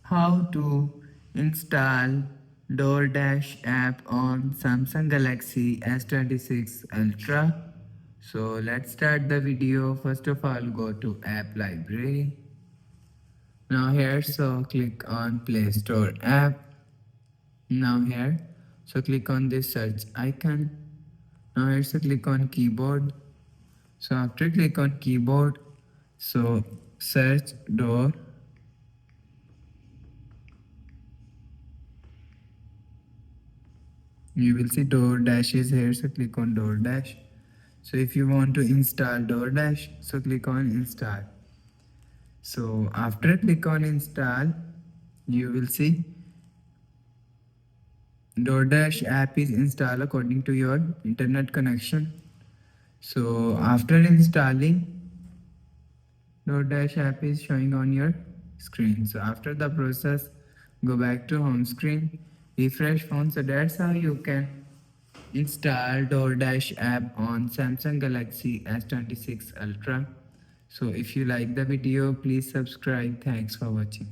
How to install DoorDash app on Samsung Galaxy S26 Ultra. So let's start the video. First of all, go to app library. Now here, so click on Play Store app. Now here, so click on this search icon. Now here, so click on keyboard. So after click on keyboard, so search door. You will see DoorDash is here, so click on DoorDash. So if you want to install DoorDash, so click on install. So after click on install, you will see DoorDash app is installed according to your internet connection. So after installing, DoorDash app is showing on your screen. So after the process, go back to home screen, refresh phone. So that's how you can install DoorDash app on Samsung Galaxy S26 Ultra. So if you like the video, please subscribe. Thanks for watching.